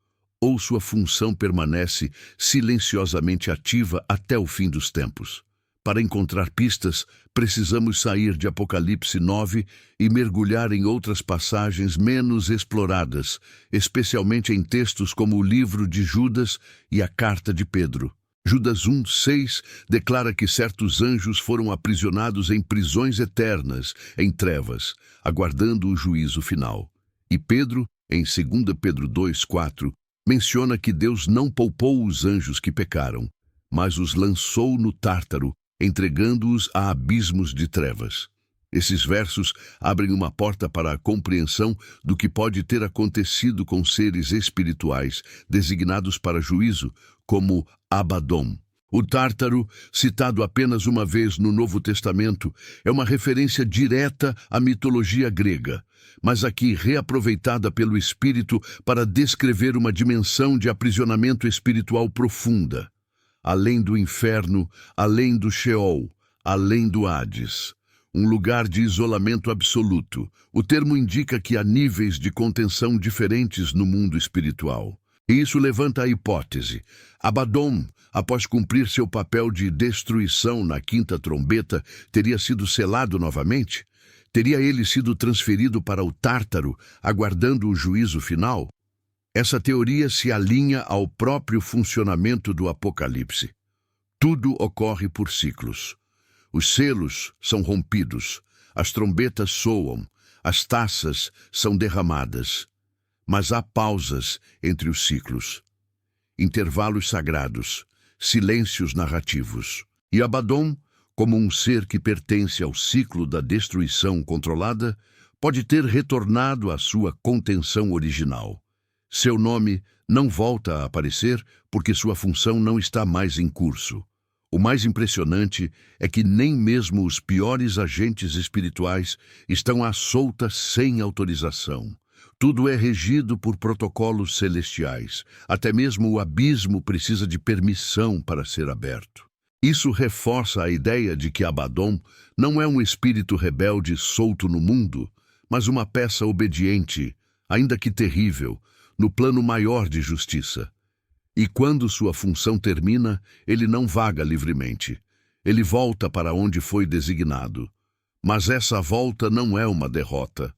Ou sua função permanece silenciosamente ativa até o fim dos tempos? Para encontrar pistas, precisamos sair de Apocalipse 9 e mergulhar em outras passagens menos exploradas, especialmente em textos como o livro de Judas e a carta de Pedro. Judas 1:6 declara que certos anjos foram aprisionados em prisões eternas, em trevas, aguardando o juízo final. E Pedro, em 2 Pedro 2:4, menciona que Deus não poupou os anjos que pecaram, mas os lançou no Tártaro, entregando-os a abismos de trevas. Esses versos abrem uma porta para a compreensão do que pode ter acontecido com seres espirituais designados para juízo, como Abaddon. O Tártaro, citado apenas uma vez no Novo Testamento, é uma referência direta à mitologia grega, mas aqui reaproveitada pelo Espírito para descrever uma dimensão de aprisionamento espiritual profunda, além do inferno, além do Sheol, além do Hades. Um lugar de isolamento absoluto. O termo indica que há níveis de contenção diferentes no mundo espiritual. E isso levanta a hipótese: Abaddon, após cumprir seu papel de destruição na quinta trombeta, teria sido selado novamente? Teria ele sido transferido para o Tártaro, aguardando o juízo final? Essa teoria se alinha ao próprio funcionamento do Apocalipse. Tudo ocorre por ciclos. Os selos são rompidos, as trombetas soam, as taças são derramadas. Mas há pausas entre os ciclos. Intervalos sagrados, silêncios narrativos. E Abaddon, como um ser que pertence ao ciclo da destruição controlada, pode ter retornado à sua contenção original. Seu nome não volta a aparecer porque sua função não está mais em curso. O mais impressionante é que nem mesmo os piores agentes espirituais estão à solta sem autorização. Tudo é regido por protocolos celestiais. Até mesmo o abismo precisa de permissão para ser aberto. Isso reforça a ideia de que Abaddon não é um espírito rebelde solto no mundo, mas uma peça obediente, ainda que terrível, no plano maior de justiça. E quando sua função termina, ele não vaga livremente. Ele volta para onde foi designado. Mas essa volta não é uma derrota.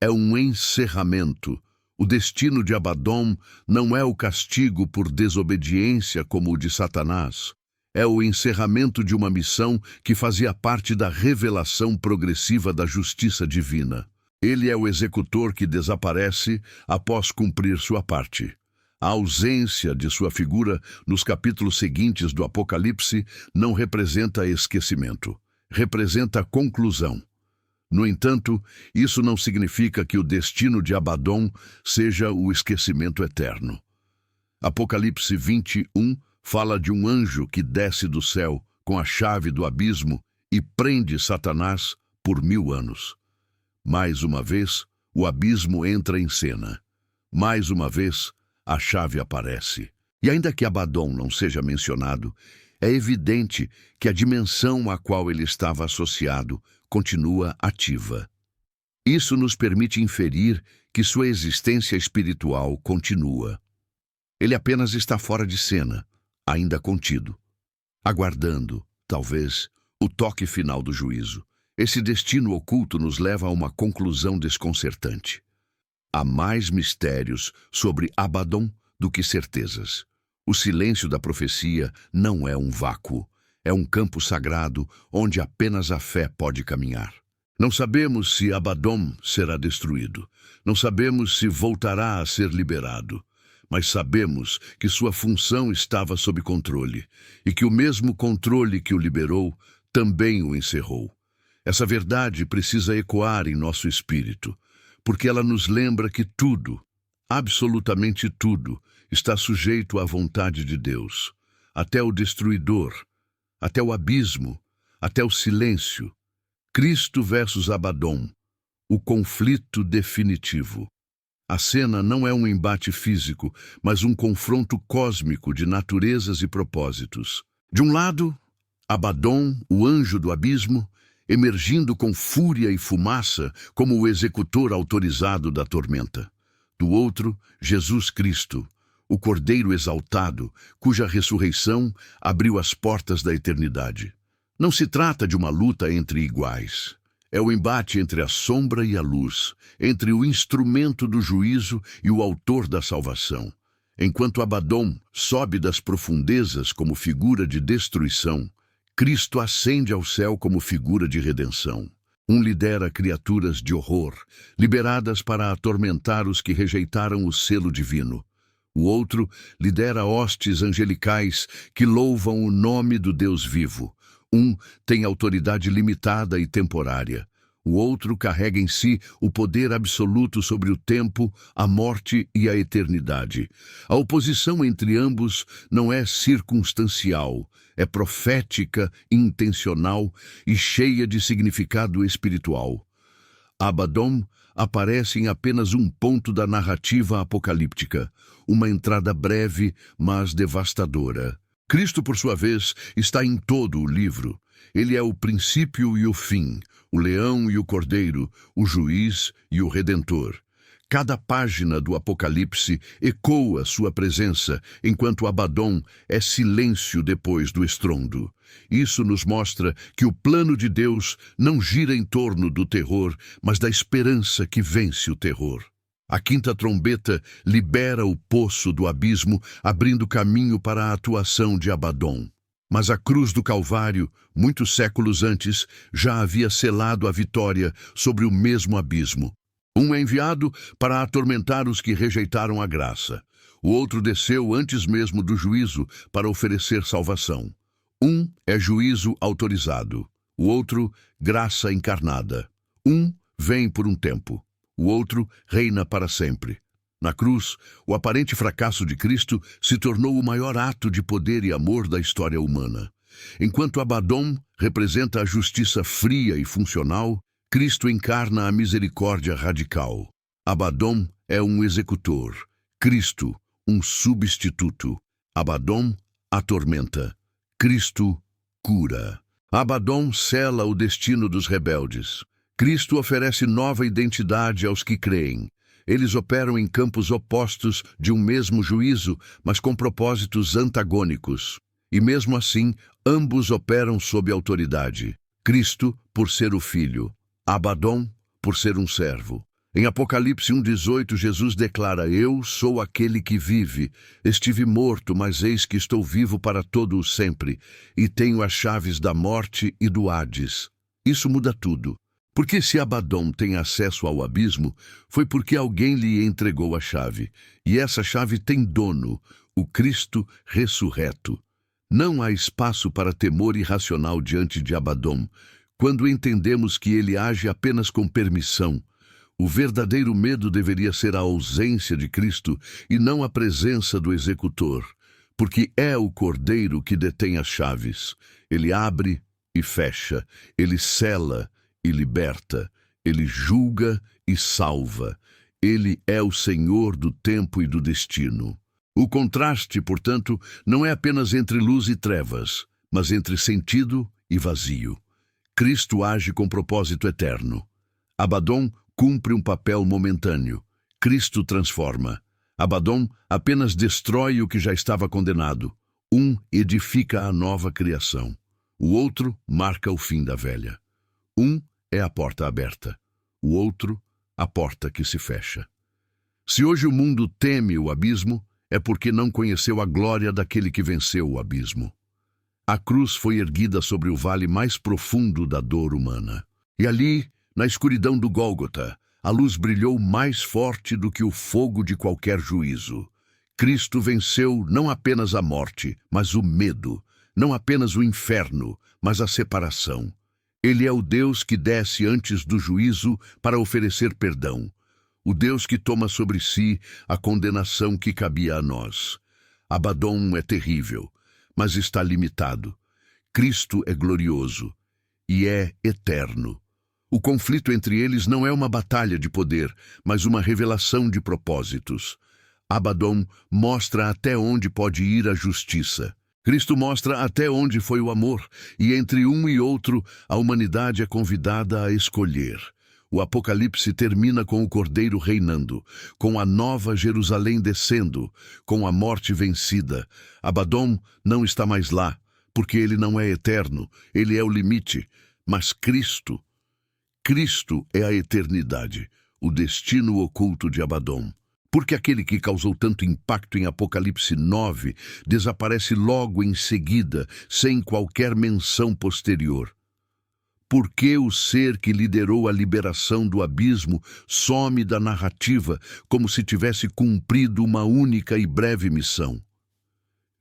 É um encerramento. O destino de Abaddon não é o castigo por desobediência como o de Satanás. É o encerramento de uma missão que fazia parte da revelação progressiva da justiça divina. Ele é o executor que desaparece após cumprir sua parte. A ausência de sua figura nos capítulos seguintes do Apocalipse não representa esquecimento, representa conclusão. No entanto, isso não significa que o destino de Abaddon seja o esquecimento eterno. Apocalipse 21 fala de um anjo que desce do céu com a chave do abismo e prende Satanás por 1000 anos. Mais uma vez, o abismo entra em cena. Mais uma vez, a chave aparece. E ainda que Abaddon não seja mencionado, é evidente que a dimensão a qual ele estava associado continua ativa. Isso nos permite inferir que sua existência espiritual continua. Ele apenas está fora de cena, ainda contido, aguardando, talvez, o toque final do juízo. Esse destino oculto nos leva a uma conclusão desconcertante. Há mais mistérios sobre Abaddon do que certezas. O silêncio da profecia não é um vácuo, é um campo sagrado onde apenas a fé pode caminhar. Não sabemos se Abaddon será destruído, não sabemos se voltará a ser liberado, mas sabemos que sua função estava sob controle e que o mesmo controle que o liberou também o encerrou. Essa verdade precisa ecoar em nosso espírito, porque ela nos lembra que tudo, absolutamente tudo, está sujeito à vontade de Deus, até o destruidor, até o abismo, até o silêncio. Cristo versus Abaddon, o conflito definitivo. A cena não é um embate físico, mas um confronto cósmico de naturezas e propósitos. De um lado, Abaddon, o anjo do abismo, emergindo com fúria e fumaça como o executor autorizado da tormenta. Do outro, Jesus Cristo, o Cordeiro exaltado, cuja ressurreição abriu as portas da eternidade. Não se trata de uma luta entre iguais. É o embate entre a sombra e a luz, entre o instrumento do juízo e o autor da salvação. Enquanto Abaddon sobe das profundezas como figura de destruição, Cristo ascende ao céu como figura de redenção. Um lidera criaturas de horror, liberadas para atormentar os que rejeitaram o selo divino. O outro lidera hostes angelicais que louvam o nome do Deus vivo. Um tem autoridade limitada e temporária. O outro carrega em si o poder absoluto sobre o tempo, a morte e a eternidade. A oposição entre ambos não é circunstancial, é profética, intencional e cheia de significado espiritual. Abaddon aparece em apenas um ponto da narrativa apocalíptica, uma entrada breve, mas devastadora. Cristo, por sua vez, está em todo o livro. Ele é o princípio e o fim, o leão e o cordeiro, o juiz e o redentor. Cada página do Apocalipse ecoa sua presença, enquanto Abaddon é silêncio depois do estrondo. Isso nos mostra que o plano de Deus não gira em torno do terror, mas da esperança que vence o terror. A quinta trombeta libera o poço do abismo, abrindo caminho para a atuação de Abaddon. Mas a cruz do Calvário, muitos séculos antes, já havia selado a vitória sobre o mesmo abismo. Um é enviado para atormentar os que rejeitaram a graça. O outro desceu antes mesmo do juízo para oferecer salvação. Um é juízo autorizado, o outro, graça encarnada. Um vem por um tempo, o outro reina para sempre. Na cruz, o aparente fracasso de Cristo se tornou o maior ato de poder e amor da história humana. Enquanto Abaddon representa a justiça fria e funcional, Cristo encarna a misericórdia radical. Abaddon é um executor, Cristo, um substituto. Abaddon atormenta, Cristo cura. Abaddon sela o destino dos rebeldes. Cristo oferece nova identidade aos que creem. Eles operam em campos opostos de um mesmo juízo, mas com propósitos antagônicos. E mesmo assim, ambos operam sob autoridade. Cristo, por ser o Filho. Abaddon, por ser um servo. Em Apocalipse 1,18, Jesus declara: Eu sou aquele que vive. Estive morto, mas eis que estou vivo para todo o sempre, e tenho as chaves da morte e do Hades. Isso muda tudo. Porque se Abaddon tem acesso ao abismo, foi porque alguém lhe entregou a chave. E essa chave tem dono, o Cristo ressurreto. Não há espaço para temor irracional diante de Abaddon, quando entendemos que ele age apenas com permissão. O verdadeiro medo deveria ser a ausência de Cristo e não a presença do executor, porque é o Cordeiro que detém as chaves. Ele abre e fecha, ele sela e liberta, ele julga e salva. Ele é o Senhor do tempo e do destino. O contraste, portanto, não é apenas entre luz e trevas, mas entre sentido e vazio. Cristo age com propósito eterno. Abaddon cumpre um papel momentâneo. Cristo transforma. Abaddon apenas destrói o que já estava condenado. Um edifica a nova criação. O outro marca o fim da velha. Um é a porta aberta. O outro, a porta que se fecha. Se hoje o mundo teme o abismo, é porque não conheceu a glória daquele que venceu o abismo. A cruz foi erguida sobre o vale mais profundo da dor humana. E ali, na escuridão do Gólgota, a luz brilhou mais forte do que o fogo de qualquer juízo. Cristo venceu não apenas a morte, mas o medo. Não apenas o inferno, mas a separação. Ele é o Deus que desce antes do juízo para oferecer perdão. O Deus que toma sobre si a condenação que cabia a nós. Abaddon é terrível, mas está limitado. Cristo é glorioso e é eterno. O conflito entre eles não é uma batalha de poder, mas uma revelação de propósitos. Abaddon mostra até onde pode ir a justiça. Cristo mostra até onde foi o amor, e entre um e outro, a humanidade é convidada a escolher. O Apocalipse termina com o Cordeiro reinando, com a nova Jerusalém descendo, com a morte vencida. Abaddon não está mais lá, porque ele não é eterno, ele é o limite. Mas Cristo é a eternidade, o destino oculto de Abaddon. Porque aquele que causou tanto impacto em Apocalipse 9 desaparece logo em seguida, sem qualquer menção posterior. Por que o ser que liderou a liberação do abismo some da narrativa como se tivesse cumprido uma única e breve missão?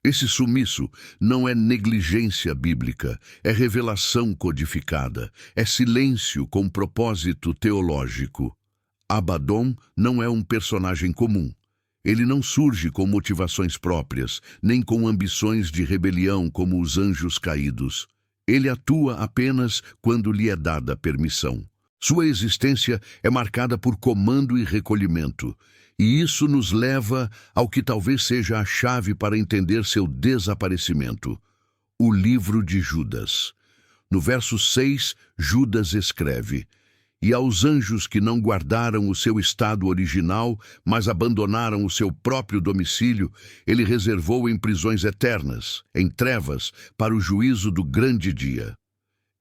Esse sumiço não é negligência bíblica, é revelação codificada, é silêncio com propósito teológico. Abaddon não é um personagem comum. Ele não surge com motivações próprias, nem com ambições de rebelião como os anjos caídos. Ele atua apenas quando lhe é dada permissão. Sua existência é marcada por comando e recolhimento, e isso nos leva ao que talvez seja a chave para entender seu desaparecimento: o livro de Judas. No verso 6, Judas escreve: E aos anjos que não guardaram o seu estado original, mas abandonaram o seu próprio domicílio, ele reservou em prisões eternas, em trevas, para o juízo do grande dia.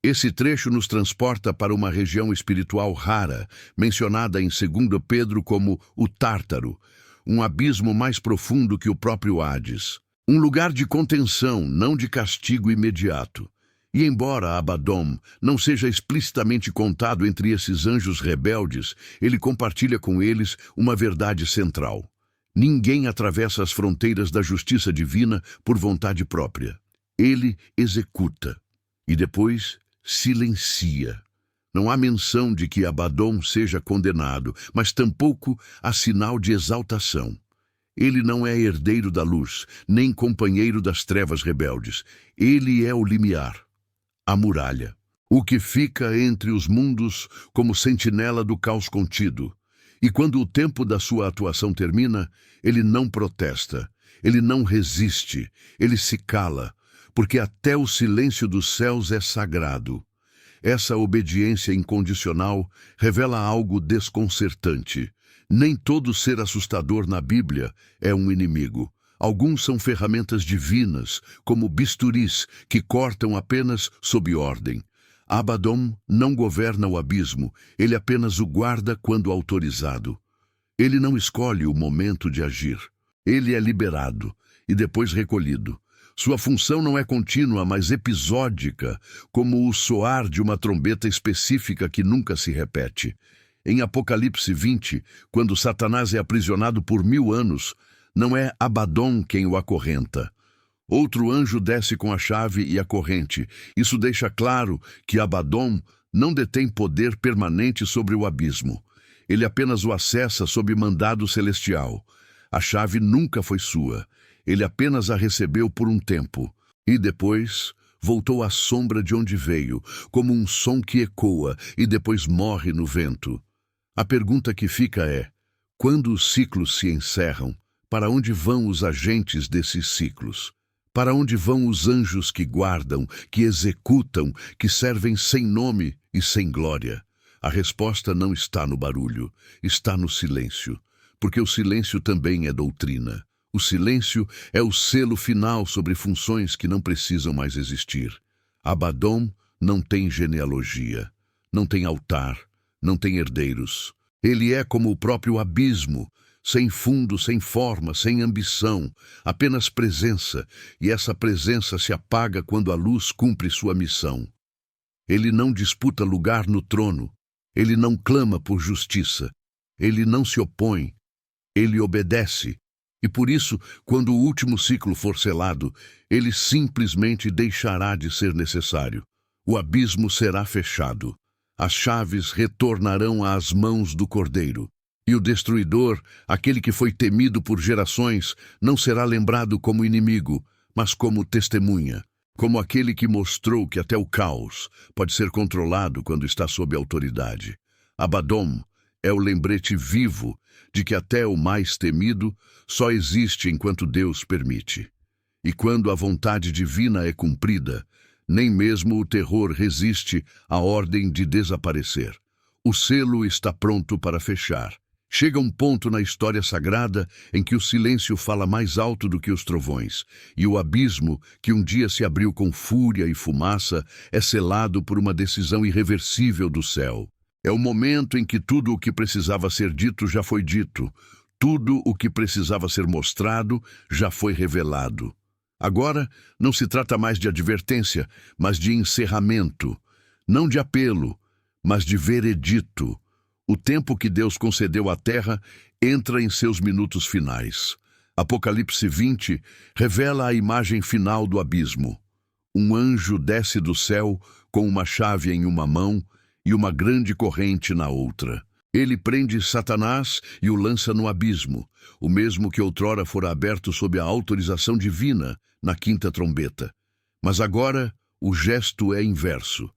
Esse trecho nos transporta para uma região espiritual rara, mencionada em 2 Pedro como o Tártaro, um abismo mais profundo que o próprio Hades. Um lugar de contenção, não de castigo imediato. E embora Abaddon não seja explicitamente contado entre esses anjos rebeldes, ele compartilha com eles uma verdade central. Ninguém atravessa as fronteiras da justiça divina por vontade própria. Ele executa e depois silencia. Não há menção de que Abaddon seja condenado, mas tampouco há sinal de exaltação. Ele não é herdeiro da luz, nem companheiro das trevas rebeldes. Ele é o limiar, a muralha, o que fica entre os mundos como sentinela do caos contido. E quando o tempo da sua atuação termina, ele não protesta, ele não resiste, ele se cala, porque até o silêncio dos céus é sagrado. Essa obediência incondicional revela algo desconcertante. Nem todo ser assustador na Bíblia é um inimigo. Alguns são ferramentas divinas, como bisturis, que cortam apenas sob ordem. Abaddon não governa o abismo, ele apenas o guarda quando autorizado. Ele não escolhe o momento de agir. Ele é liberado e depois recolhido. Sua função não é contínua, mas episódica, como o soar de uma trombeta específica que nunca se repete. Em Apocalipse 20, quando Satanás é aprisionado por 1000 anos, não é Abaddon quem o acorrenta. Outro anjo desce com a chave e a corrente. Isso deixa claro que Abaddon não detém poder permanente sobre o abismo. Ele apenas o acessa sob mandado celestial. A chave nunca foi sua. Ele apenas a recebeu por um tempo. E depois voltou à sombra de onde veio, como um som que ecoa e depois morre no vento. A pergunta que fica é: quando os ciclos se encerram, para onde vão os agentes desses ciclos? Para onde vão os anjos que guardam, que executam, que servem sem nome e sem glória? A resposta não está no barulho, está no silêncio, porque o silêncio também é doutrina. O silêncio é o selo final sobre funções que não precisam mais existir. Abaddon não tem genealogia, não tem altar, não tem herdeiros. Ele é como o próprio abismo, sem fundo, sem forma, sem ambição, apenas presença, e essa presença se apaga quando a luz cumpre sua missão. Ele não disputa lugar no trono, ele não clama por justiça, ele não se opõe, ele obedece. E por isso, quando o último ciclo for selado, ele simplesmente deixará de ser necessário. O abismo será fechado. As chaves retornarão às mãos do Cordeiro. E o destruidor, aquele que foi temido por gerações, não será lembrado como inimigo, mas como testemunha, como aquele que mostrou que até o caos pode ser controlado quando está sob autoridade. Abaddon é o lembrete vivo de que até o mais temido só existe enquanto Deus permite. E quando a vontade divina é cumprida, nem mesmo o terror resiste à ordem de desaparecer. O selo está pronto para fechar. Chega um ponto na história sagrada em que o silêncio fala mais alto do que os trovões, e o abismo, que um dia se abriu com fúria e fumaça, é selado por uma decisão irreversível do céu. É o momento em que tudo o que precisava ser dito já foi dito, tudo o que precisava ser mostrado já foi revelado. Agora, não se trata mais de advertência, mas de encerramento, não de apelo, mas de veredito. O tempo que Deus concedeu à terra entra em seus minutos finais. Apocalipse 20 revela a imagem final do abismo. Um anjo desce do céu com uma chave em uma mão e uma grande corrente na outra. Ele prende Satanás e o lança no abismo, o mesmo que outrora fora aberto sob a autorização divina na quinta trombeta. Mas agora o gesto é inverso.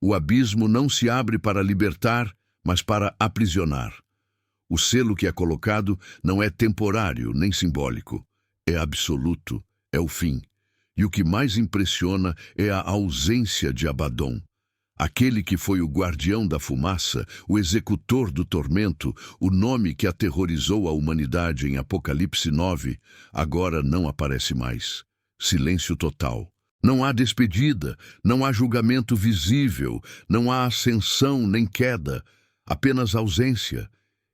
O abismo não se abre para libertar, mas para aprisionar. O selo que é colocado não é temporário nem simbólico, é absoluto, é o fim. E o que mais impressiona é a ausência de Abaddon. Aquele que foi o guardião da fumaça, o executor do tormento, o nome que aterrorizou a humanidade em Apocalipse 9, agora não aparece mais. Silêncio total. Não há despedida, não há julgamento visível, não há ascensão nem queda, apenas ausência.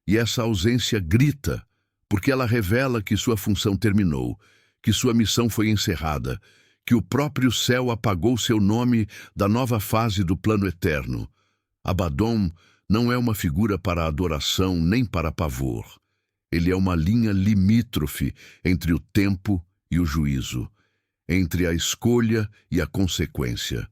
E essa ausência grita, porque ela revela que sua função terminou, que sua missão foi encerrada, que o próprio céu apagou seu nome da nova fase do plano eterno. Abaddon não é uma figura para adoração nem para pavor. Ele é uma linha limítrofe entre o tempo e o juízo, entre a escolha e a consequência.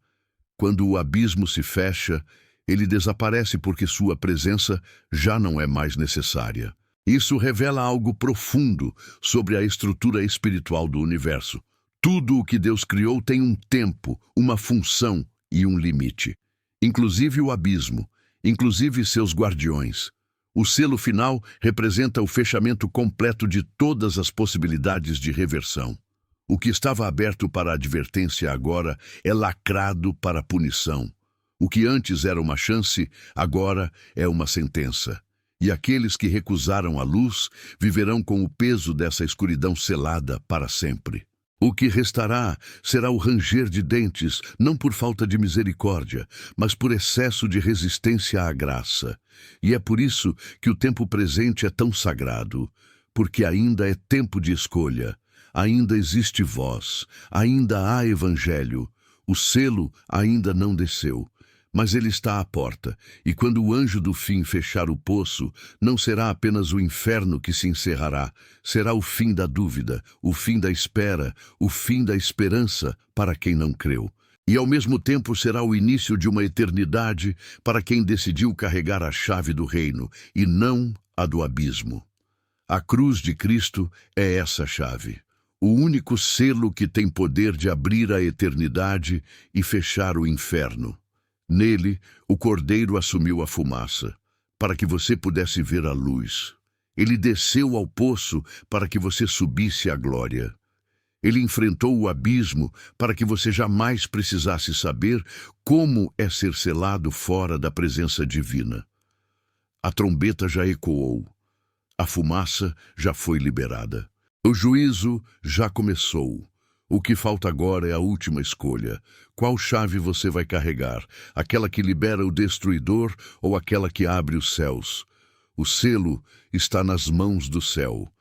Quando o abismo se fecha, ele desaparece porque sua presença já não é mais necessária. Isso revela algo profundo sobre a estrutura espiritual do universo. Tudo o que Deus criou tem um tempo, uma função e um limite. Inclusive o abismo, inclusive seus guardiões. O selo final representa o fechamento completo de todas as possibilidades de reversão. O que estava aberto para advertência agora é lacrado para punição. O que antes era uma chance, agora é uma sentença. E aqueles que recusaram a luz viverão com o peso dessa escuridão selada para sempre. O que restará será o ranger de dentes, não por falta de misericórdia, mas por excesso de resistência à graça. E é por isso que o tempo presente é tão sagrado, porque ainda é tempo de escolha, ainda existe voz, ainda há evangelho, o selo ainda não desceu. Mas ele está à porta, e quando o anjo do fim fechar o poço, não será apenas o inferno que se encerrará, será o fim da dúvida, o fim da espera, o fim da esperança para quem não creu. E ao mesmo tempo será o início de uma eternidade para quem decidiu carregar a chave do reino, e não a do abismo. A cruz de Cristo é essa chave, o único selo que tem poder de abrir a eternidade e fechar o inferno. Nele, o Cordeiro assumiu a fumaça, para que você pudesse ver a luz. Ele desceu ao poço para que você subisse à glória. Ele enfrentou o abismo para que você jamais precisasse saber como é ser selado fora da presença divina. A trombeta já ecoou. A fumaça já foi liberada. O juízo já começou. O que falta agora é a última escolha. Qual chave você vai carregar? Aquela que libera o destruidor ou aquela que abre os céus? O selo está nas mãos do céu,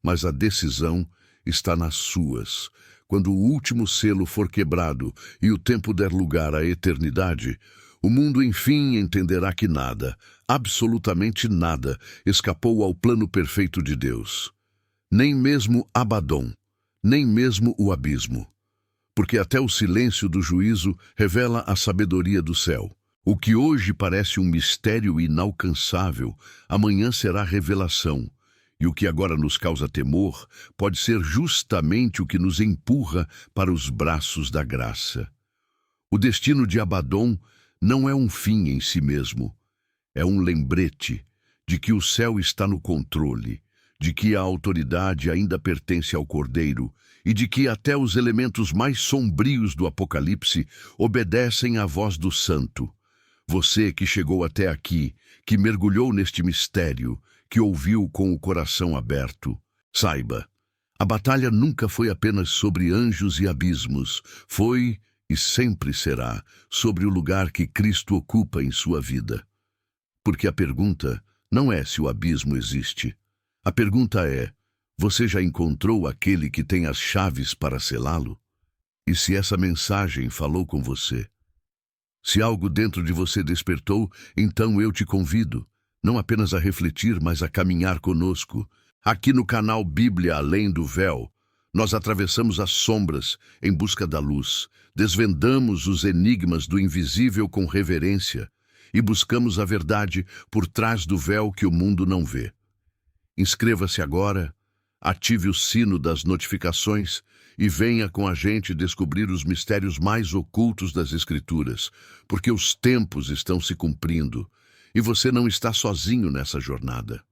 mas a decisão está nas suas. Quando o último selo for quebrado e o tempo der lugar à eternidade, o mundo enfim entenderá que nada, absolutamente nada, escapou ao plano perfeito de Deus. Nem mesmo Abaddon, nem mesmo o abismo, porque até o silêncio do juízo revela a sabedoria do céu. O que hoje parece um mistério inalcançável, amanhã será revelação, e o que agora nos causa temor pode ser justamente o que nos empurra para os braços da graça. O destino de Abaddon não é um fim em si mesmo, é um lembrete de que o céu está no controle, de que a autoridade ainda pertence ao Cordeiro e de que até os elementos mais sombrios do Apocalipse obedecem à voz do Santo. Você que chegou até aqui, que mergulhou neste mistério, que ouviu com o coração aberto, saiba, a batalha nunca foi apenas sobre anjos e abismos, foi e sempre será sobre o lugar que Cristo ocupa em sua vida. Porque a pergunta não é se o abismo existe. A pergunta é, você já encontrou aquele que tem as chaves para selá-lo? E se essa mensagem falou com você? Se algo dentro de você despertou, então eu te convido, não apenas a refletir, mas a caminhar conosco. Aqui no canal Bíblia Além do Véu, nós atravessamos as sombras em busca da luz, desvendamos os enigmas do invisível com reverência e buscamos a verdade por trás do véu que o mundo não vê. Inscreva-se agora, ative o sino das notificações e venha com a gente descobrir os mistérios mais ocultos das Escrituras, porque os tempos estão se cumprindo e você não está sozinho nessa jornada.